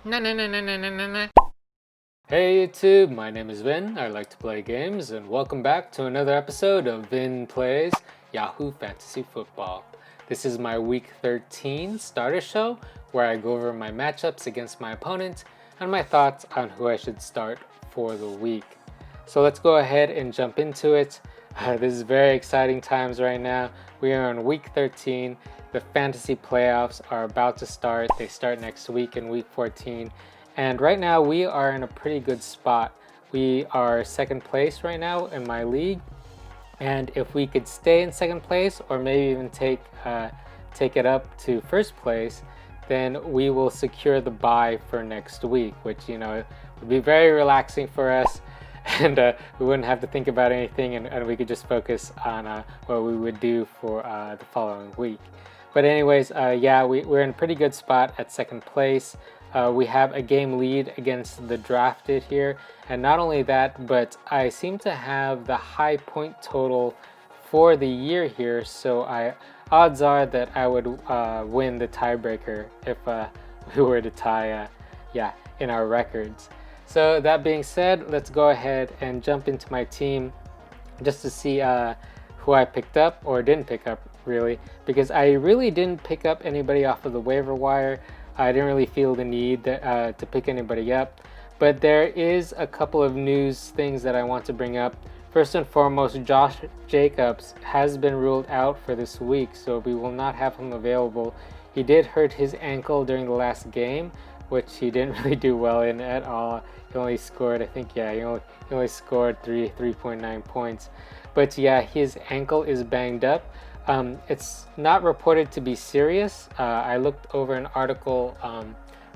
Na na na na na na na na. Hey YouTube, my name is Vin. I like to play games, and welcome back to another episode of Vin Plays Yahoo Fantasy Football. This is my Week 13 starter show where I go over my matchups against my opponent and my thoughts on who I should start for the week. So let's go ahead and jump into it. This is very exciting times right now. We are on Week 13. The fantasy playoffs are about to start. They start next week in Week 14. And right now we are in a pretty good spot. We are second place right now in my league. And if we could stay in second place or maybe even take it up to first place, then we will secure the bye for next week, which, would be very relaxing for us. And we wouldn't have to think about anything, and we could just focus on what we would do for the following week. But anyways, we're in a pretty good spot at second place. We have a game lead against the drafted here, and not only that, but I seem to have the high point total for the year here, so odds are that I would win the tiebreaker if we were to tie in our records. So that being said, let's go ahead and jump into my team just to see who I picked up or didn't pick up, really, because I really didn't pick up anybody off of the waiver wire. I didn't really feel the need to pick anybody up, but there is a couple of news things that I want to bring up. First and foremost, Josh Jacobs has been ruled out for this week, so we will not have him available. He did hurt his ankle during the last game, which he didn't really do well in at all. He only scored, he only scored 3.9 points. But yeah, his ankle is banged up. It's not reported to be serious. I looked over an article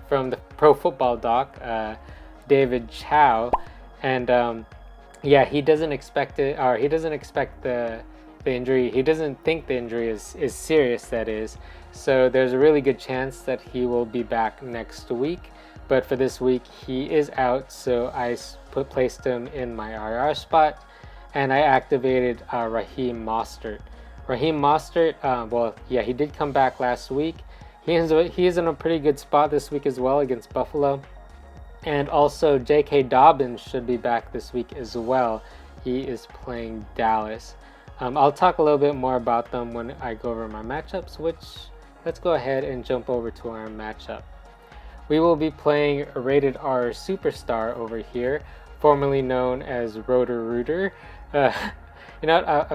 from the Pro Football Doc, David Chow, and he doesn't expect it, or he doesn't expect the injury. He doesn't think the injury is serious, that is. So there's a really good chance that he will be back next week. But for this week, he is out, so I placed him in my IR spot, and I activated Raheem Mostert. Raheem Mostert, he did come back last week. He is in a pretty good spot this week as well against Buffalo. And also J.K. Dobbins should be back this week as well. He is playing Dallas. I'll talk a little bit more about them when I go over my matchups, let's go ahead and jump over to our matchup. We will be playing a Rated R Superstar over here, formerly known as Roto-Rooter. A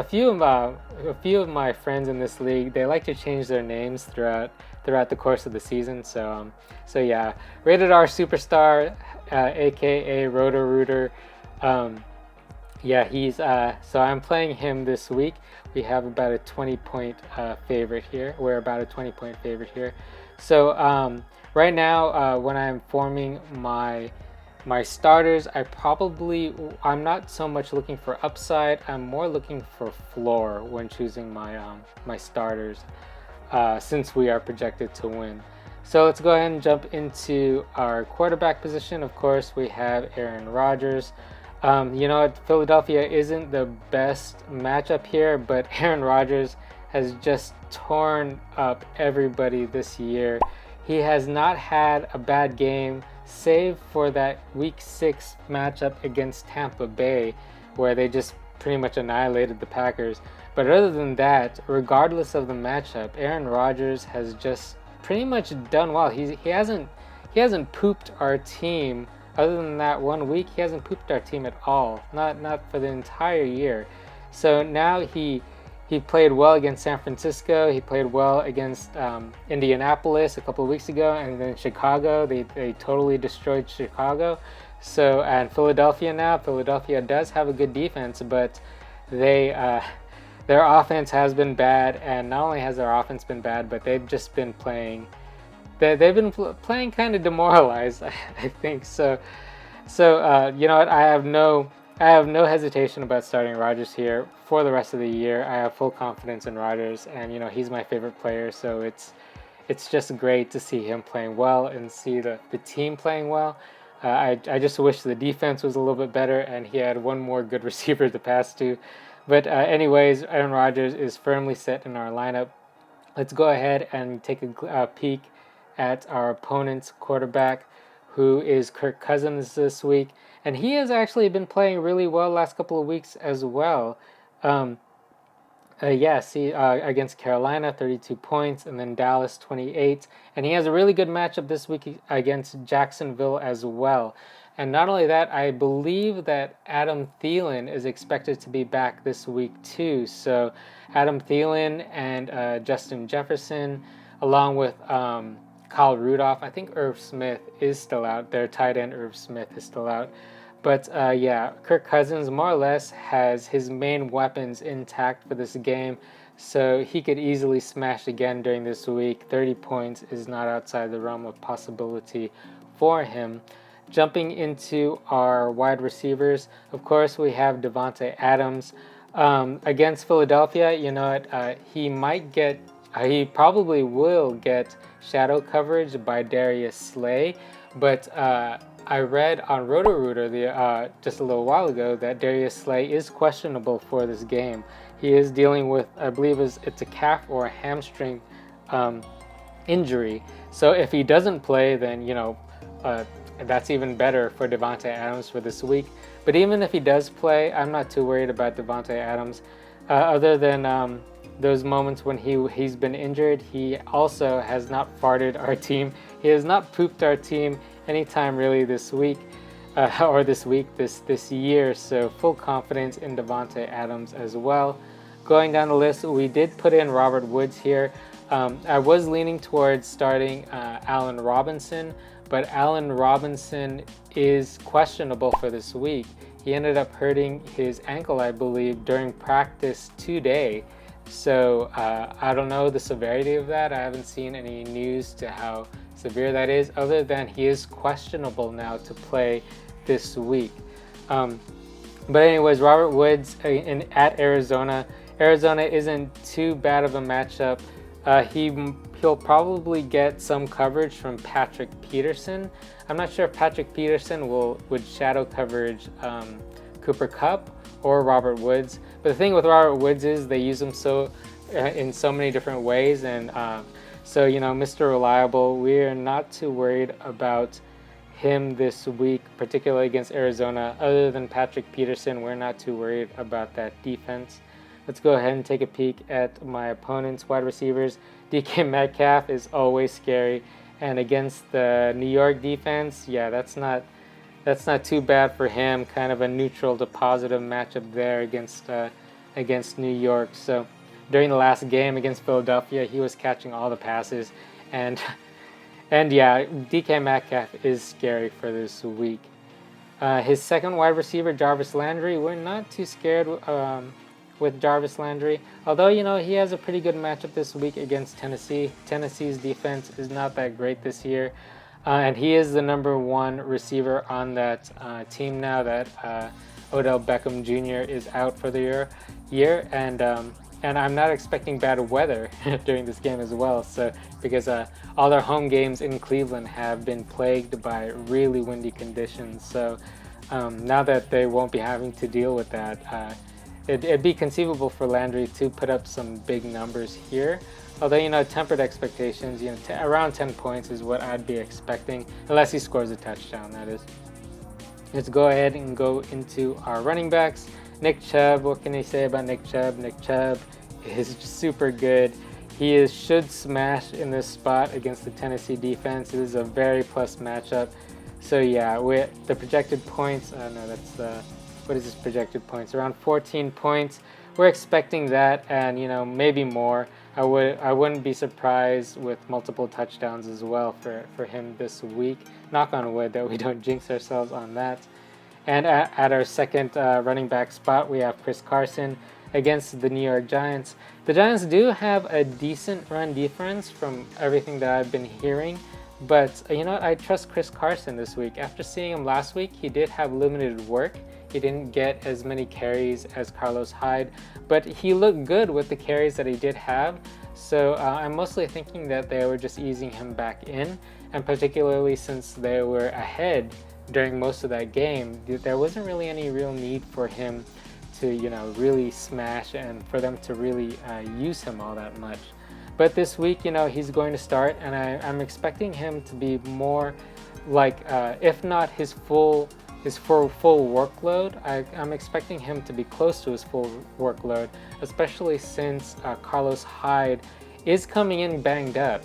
few of my friends in this league, they like to change their names throughout the course of the season. So Rated R Superstar, aka Roto-Rooter. So I'm playing him this week. We have about a 20-point favorite here. We're about a 20-point favorite here. So right now, when I'm forming my starters, I'm not so much looking for upside. I'm more looking for floor when choosing my starters, since we are projected to win. So let's go ahead and jump into our quarterback position. Of course, we have Aaron Rodgers. Philadelphia isn't the best matchup here, but Aaron Rodgers has just torn up everybody this year. He has not had a bad game, save for that Week 6 matchup against Tampa Bay, where they just pretty much annihilated the Packers. But other than that, regardless of the matchup, Aaron Rodgers has just pretty much done well. He hasn't pooped our team. Other than that 1 week, he hasn't pooped our team at all. Not for the entire year. So now he played well against San Francisco. He played well against Indianapolis a couple of weeks ago, and then Chicago. They totally destroyed Chicago. So, and Philadelphia now. Philadelphia does have a good defense, but their offense has been bad. And not only has their offense been bad, but they've just been playing. They've been playing kind of demoralized, I think. So you know what? I have no hesitation about starting Rodgers here for the rest of the year. I have full confidence in Rodgers, and he's my favorite player. So it's just great to see him playing well and see the team playing well. I just wish the defense was a little bit better and he had one more good receiver to pass to. But anyways, Aaron Rodgers is firmly set in our lineup. Let's go ahead and take a peek at our opponent's quarterback, who is Kirk Cousins this week, and he has actually been playing really well last couple of weeks as well. Yes, against Carolina, 32 points, and then Dallas, 28. And he has a really good matchup this week against Jacksonville as well. And not only that, I believe that Adam Thielen is expected to be back this week too. So Adam Thielen and Justin Jefferson, along with Kyle Rudolph. I think Irv Smith is still out. Their tight end, Irv Smith, is still out. But yeah, Kirk Cousins more or less has his main weapons intact for this game, so he could easily smash again during this week. 30 points is not outside the realm of possibility for him. Jumping into our wide receivers, of course, we have Davante Adams. Against Philadelphia, you know what, he probably will get shadow coverage by Darius Slay, but I read on Roto-Rooter just a little while ago that Darius Slay is questionable for this game. He is dealing with, I believe it's a calf or a hamstring injury. So if he doesn't play, then that's even better for Davante Adams for this week. But even if he does play, I'm not too worried about Davante Adams. Other than those moments when he's been injured, he also has not farted our team. He has not pooped our team anytime really this week, this year. So full confidence in Davante Adams as well. Going down the list, we did put in Robert Woods here. I was leaning towards starting Allen Robinson, but Allen Robinson is questionable for this week. He ended up hurting his ankle, I believe, during practice today. So I don't know the severity of that. I haven't seen any news to how severe that is, other than he is questionable now to play this week. But anyways, Robert Woods at Arizona. Arizona isn't too bad of a matchup. He'll probably get some coverage from Patrick Peterson. I'm not sure if Patrick Peterson would shadow coverage Cooper Kupp or Robert Woods. But the thing with Robert Woods is they use him in so many different ways, and so, Mr. Reliable, we're not too worried about him this week, particularly against Arizona. Other than Patrick Peterson, we're not too worried about that defense. Let's go ahead and take a peek at my opponent's wide receivers. DK Metcalf is always scary, and against the New York defense, yeah, that's not too bad for him. Kind of a neutral to positive matchup there against New York. So during the last game against Philadelphia, he was catching all the passes, and yeah, DK Metcalf is scary for this week. His second wide receiver, Jarvis Landry, we're not too scared with Jarvis Landry, although he has a pretty good matchup this week against Tennessee. Tennessee's defense is not that great this year, and he is the number one receiver on that team now that Odell Beckham Jr. is out for the year, and I'm not expecting bad weather during this game as well. So because all their home games in Cleveland have been plagued by really windy conditions. So now that they won't be having to deal with that, it'd be conceivable for Landry to put up some big numbers here. Although, tempered expectations, around 10 points is what I'd be expecting, unless he scores a touchdown, that is. Let's go ahead and go into our running backs. Nick Chubb, what can I say about Nick Chubb? Nick Chubb is super good. He should smash in this spot against the Tennessee defense. It is a very plus matchup. So yeah, with the projected points, what is his projected points? Around 14 points. We're expecting that, and maybe more. I wouldn't be surprised with multiple touchdowns as well for him this week. Knock on wood that we don't jinx ourselves on that. And at our second running back spot, we have Chris Carson against the New York Giants. The Giants do have a decent run defense from everything that I've been hearing, but I trust Chris Carson this week. After seeing him last week, he did have limited work. He didn't get as many carries as Carlos Hyde, but he looked good with the carries that he did have. So I'm mostly thinking that they were just easing him back in, and particularly since they were ahead during most of that game, there wasn't really any real need for him to really smash and for them to really use him all that much. But this week, he's going to start, and I'm expecting him to be more if not his full workload, I'm expecting him to be close to his full workload, especially since Carlos Hyde is coming in banged up.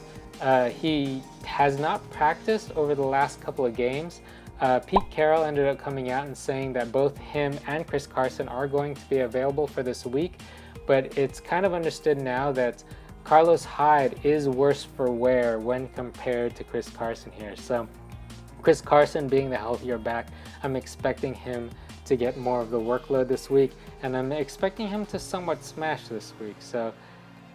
He has not practiced over the last couple of games. Pete Carroll ended up coming out and saying that both him and Chris Carson are going to be available for this week, but it's kind of understood now that Carlos Hyde is worse for wear when compared to Chris Carson here. So Chris Carson being the healthier back, I'm expecting him to get more of the workload this week, and I'm expecting him to somewhat smash this week. So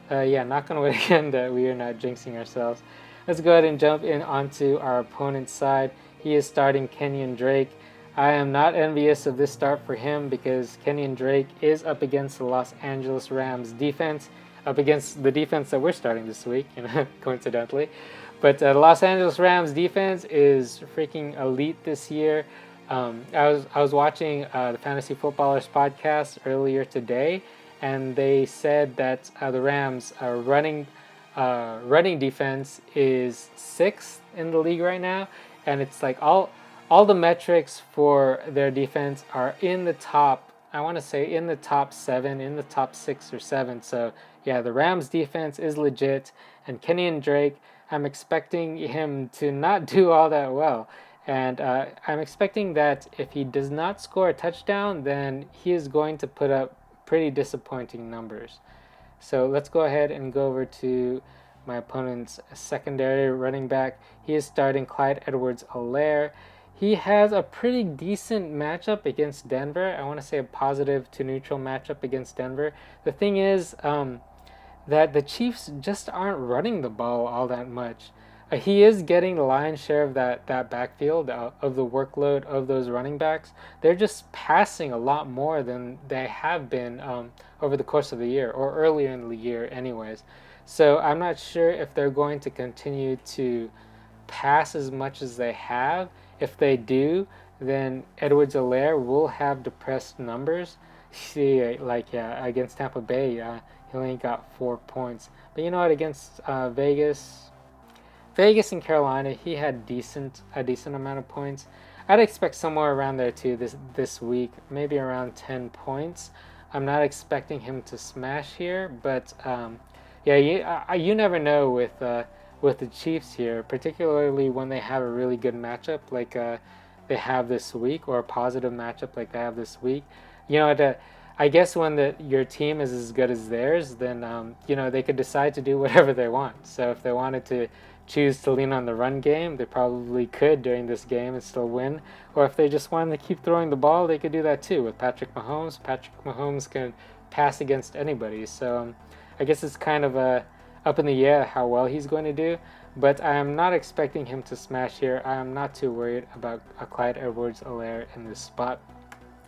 knock on wood again that we are not jinxing ourselves. Let's go ahead and jump in onto our opponent's side. He is starting Kenyon Drake. I am not envious of this start for him because Kenyon Drake is up against the Los Angeles Rams defense, up against the defense that we're starting this week, coincidentally. But the Los Angeles Rams defense is freaking elite this year. I was watching the Fantasy Footballers podcast earlier today, and they said that the Rams running defense is 6th in the league right now, and it's like all the metrics for their defense are in the top. I want to say in the top 7, in the top 6 or 7. So yeah, the Rams defense is legit, and Kenyon Drake, I'm expecting him to not do all that well. And I'm expecting that if he does not score a touchdown, then he is going to put up pretty disappointing numbers. So let's go ahead and go over to my opponent's secondary running back. He is starting Clyde Edwards-Helaire. He has a pretty decent matchup against Denver. I want to say a positive to neutral matchup against Denver. The thing is that the Chiefs just aren't running the ball all that much. He is getting the lion's share of that backfield, of the workload of those running backs. They're just passing a lot more than they have been over the course of the year, or earlier in the year anyways. So I'm not sure if they're going to continue to pass as much as they have. If they do, then Edwards-Helaire will have depressed numbers. See, against Tampa Bay, he only got 4 points. But you know what, against Vegas and Carolina, he had a decent amount of points. I'd expect somewhere around there too this week, maybe around 10 points. I'm not expecting him to smash here, but you never know with the Chiefs here, particularly when they have a really good matchup like they have this week, or a positive matchup like they have this week. I guess when your team is as good as theirs, then they could decide to do whatever they want. So if they wanted to choose to lean on the run game, they probably could during this game and still win. Or if they just wanted to keep throwing the ball, they could do that too with Patrick Mahomes. Patrick Mahomes can pass against anybody. So I guess it's kind of up in the air how well he's going to do. But I am not expecting him to smash here. I am not too worried about Clyde Edwards-Helaire in this spot.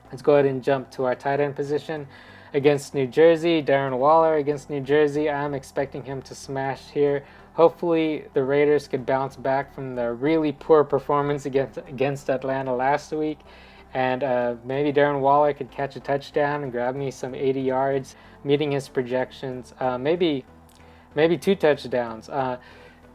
Let's go ahead and jump to our tight end position. Against New Jersey, Darren Waller against New Jersey. I'm expecting him to smash here. Hopefully the Raiders could bounce back from their really poor performance against Atlanta last week. And maybe Darren Waller could catch a touchdown and grab me some 80 yards, meeting his projections. Maybe 2 touchdowns.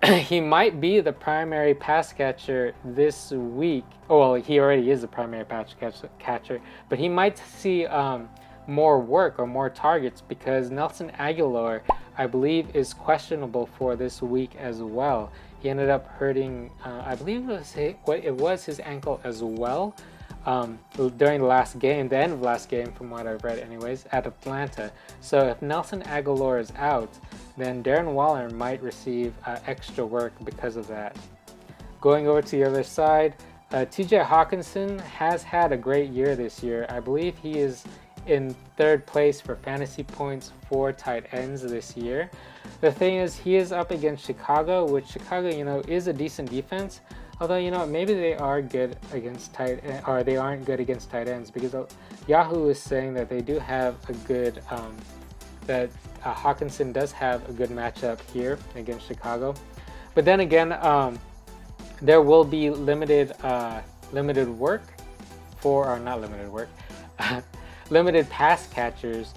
He might be the primary pass catcher this week. Oh, well, he already is the primary pass catcher, but he might see more work or more targets because Nelson Aguilar, I believe, is questionable for this week as well. He ended up hurting, I believe it was his ankle as well during the end of last game, from what I've read anyways, at Atlanta. So if Nelson Aguilar is out, then Darren Waller might receive extra work because of that. Going over to the other side, TJ Hawkinson has had a great year this year. I believe he is in 3rd place for fantasy points for tight ends this year. The thing is, he is up against Chicago, which Chicago, is a decent defense. Although, maybe they are good against they aren't good against tight ends, because Yahoo is saying that they do have a good, Hawkinson does have a good matchup here against Chicago. But then again, there will be limited work limited pass catchers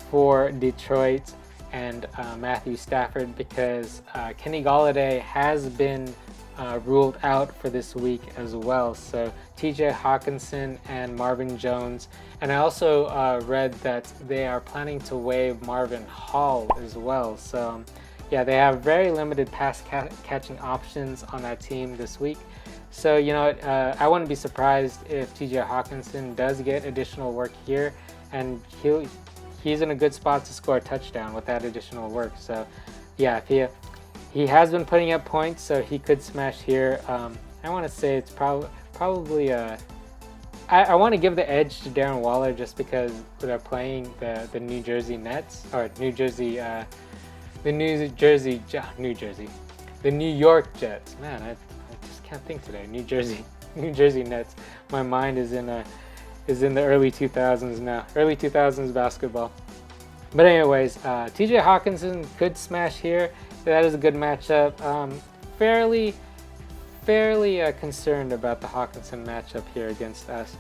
for Detroit and Matthew Stafford, because Kenny Golladay has been ruled out for this week as well. So TJ Hawkinson and Marvin Jones. And I also read that they are planning to waive Marvin Hall as well. So yeah, they have very limited pass catching options on that team this week. So, you know, I wouldn't be surprised if TJ Hawkinson does get additional work here, and he's in a good spot to score a touchdown with that additional work. So yeah, if he has been putting up points, so he could smash here. I want to say it's probably I want to give the edge to Darren Waller just because they're playing the New Jersey Nets, or New York Jets. Man, I just can't think today. New Jersey Nets. My mind is in the early 2000s now. Early 2000s basketball. But anyways, TJ Hawkinson could smash here. That is a good matchup. Fairly concerned about the Hawkinson matchup here against us.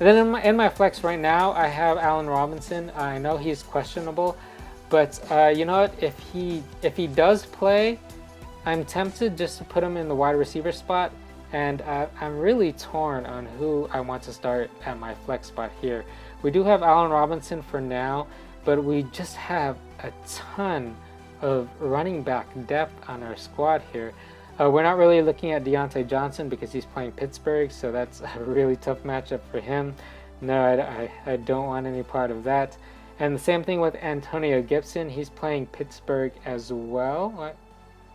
And then in my flex right now, I have Allen Robinson. I know he's questionable, but you know what? If he does play, I'm tempted just to put him in the wide receiver spot. And I'm really torn on who I want to start at my flex spot here. We do have Allen Robinson for now, but we just have a ton of running back depth on our squad here. We're not really looking at Deontay Johnson because he's playing Pittsburgh, so that's a really tough matchup for him. No, I don't want any part of that. And the same thing with Antonio Gibson. He's playing Pittsburgh as well. What?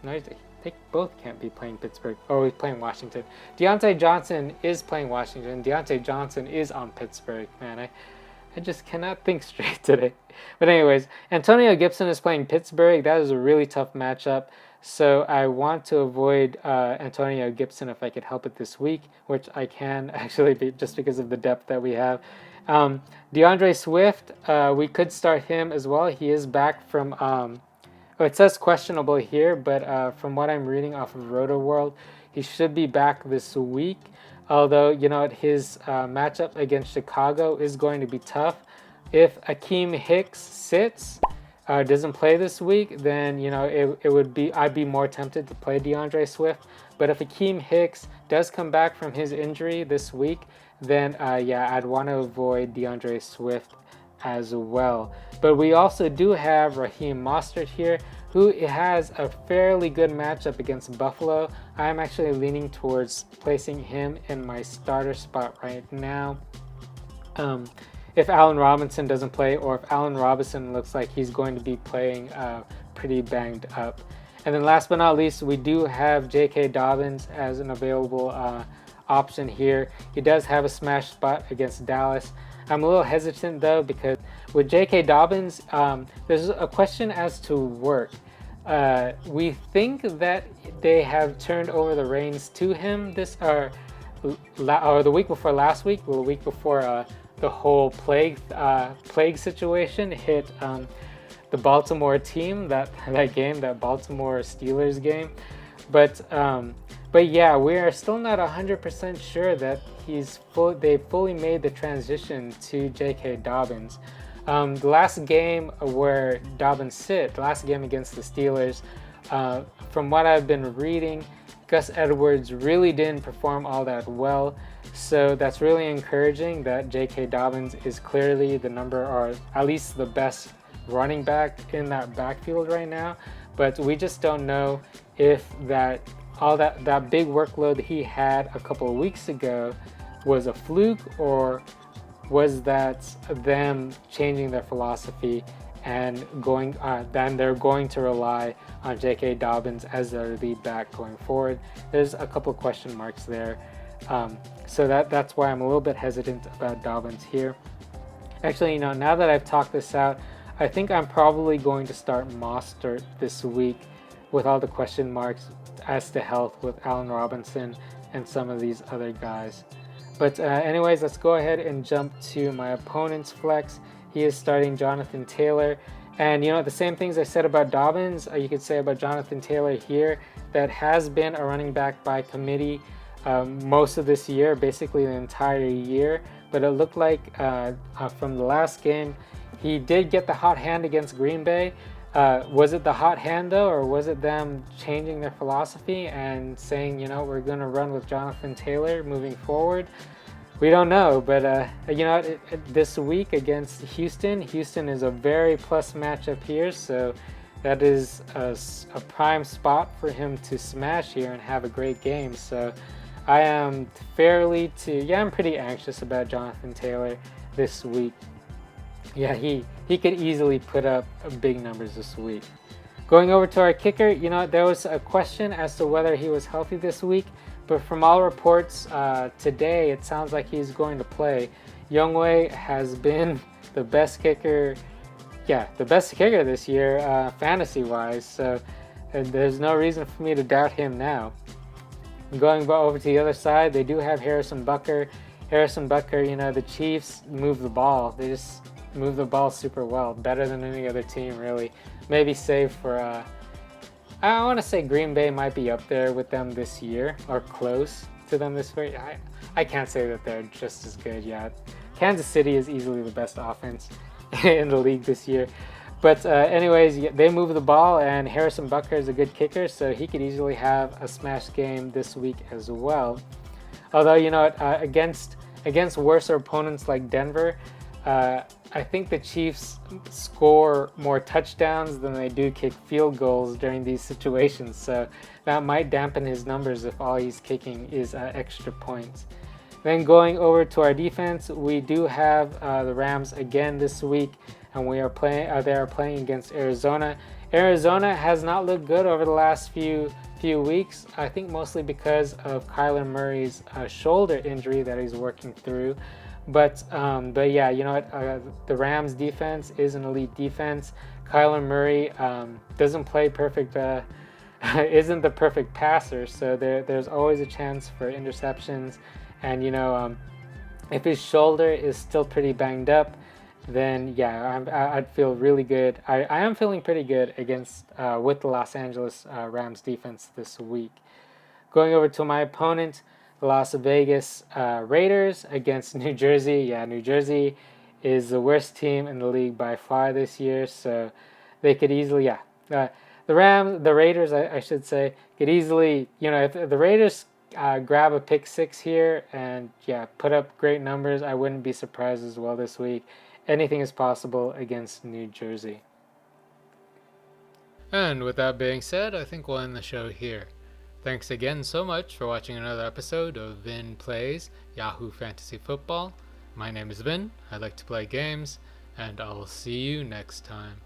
No, they both can't be playing Pittsburgh. Oh, he's playing Washington. Deontay Johnson is playing Washington. Deontay Johnson is on Pittsburgh. Man, I just cannot think straight today. But anyways, Antonio Gibson is playing Pittsburgh. That is a really tough matchup. So I want to avoid Antonio Gibson if I could help it this week, which I can actually just because of the depth that we have. DeAndre Swift, we could start him as well. He is back from, it says questionable here, but from what I'm reading off of Roto World, he should be back this week. Although, you know, his matchup against Chicago is going to be tough. If Akeem Hicks sits, doesn't play this week, then, you know, I'd be more tempted to play DeAndre Swift. But if Akeem Hicks does come back from his injury this week, then yeah, I'd want to avoid DeAndre Swift as well. But we also do have Raheem Mostert here, who has a fairly good matchup against Buffalo. I'm actually leaning towards placing him in my starter spot right now. If Allen Robinson doesn't play, or if Allen Robinson looks like he's going to be playing pretty banged up. And then last but not least, we do have J.K. Dobbins as an available option here. He does have a smash spot against Dallas. I'm a little hesitant though, because with J.K. Dobbins, there's a question as to work. We think that they have turned over the reins to him or the week before last week, or the week before the whole plague situation hit the Baltimore team, that Baltimore Steelers game. But yeah, we are still not 100% sure that they fully made the transition to J.K. Dobbins. The last game where Dobbins sit, the last game against the Steelers, from what I've been reading, Gus Edwards really didn't perform all that well. So that's really encouraging that J.K. Dobbins is clearly the number, or at least the best running back in that backfield right now. But we just don't know if that big workload he had a couple of weeks ago was a fluke, or was that them changing their philosophy and then they're going to rely on J.K. Dobbins as their lead back going forward. There's a couple of question marks there. So that's why I'm a little bit hesitant about Dobbins here. Actually, you know, now that I've talked this out, I think I'm probably going to start Mostert this week with all the question marks as to health with Allen Robinson and some of these other guys. But anyways, let's go ahead and jump to my opponent's flex. He is starting Jonathan Taylor. And, you know, the same things I said about Dobbins, you could say about Jonathan Taylor here, that has been a running back by committee most of this year, basically the entire year. But it looked like from the last game, he did get the hot hand against Green Bay. Was it the hot hand though, or was it them changing their philosophy and saying, we're going to run with Jonathan Taylor moving forward? We don't know, but this week against Houston is a very plus matchup here, so that is a prime spot for him to smash here and have a great game. So I am I'm pretty anxious about Jonathan Taylor this week. Yeah, he could easily put up big numbers this week. Going over to our kicker, there was a question as to whether he was healthy this week, but from all reports today, it sounds like he's going to play. Younghoe has been the best kicker this year, fantasy-wise, so there's no reason for me to doubt him now. Going over to the other side, they do have Harrison Butker. The Chiefs move the ball. They just move the ball super well, better than any other team, really. Maybe save for, I want to say Green Bay might be up there with them this year, or close to them this year. I can't say that they're just as good yet. Kansas City is easily the best offense in the league this year. But anyways, they move the ball, and Harrison Butker is a good kicker, so he could easily have a smash game this week as well. Although, against worse opponents like Denver, I think the Chiefs score more touchdowns than they do kick field goals during these situations, so that might dampen his numbers if all he's kicking is extra points. Then going over to our defense, we do have the Rams again this week, and they are playing against Arizona. Arizona has not looked good over the last few weeks, I think mostly because of Kyler Murray's shoulder injury that he's working through. But yeah, the Rams defense is an elite defense. Kyler Murray doesn't play perfect, isn't the perfect passer, so there's always a chance for interceptions. And if his shoulder is still pretty banged up, then yeah, I'd feel really good. I am feeling pretty good against with the Los Angeles Rams defense this week. Going over to my opponent, the Las Vegas Raiders against New Jersey. Yeah, New Jersey is the worst team in the league by far this year, so they could easily, the Raiders, I should say, could easily, if the Raiders grab a pick six here and put up great numbers, I wouldn't be surprised as well this week. Anything is possible against New Jersey. And with that being said, I think we'll end the show here. Thanks again so much for watching another episode of Vin Plays Yahoo Fantasy Football. My name is Vin, I like to play games, and I'll see you next time.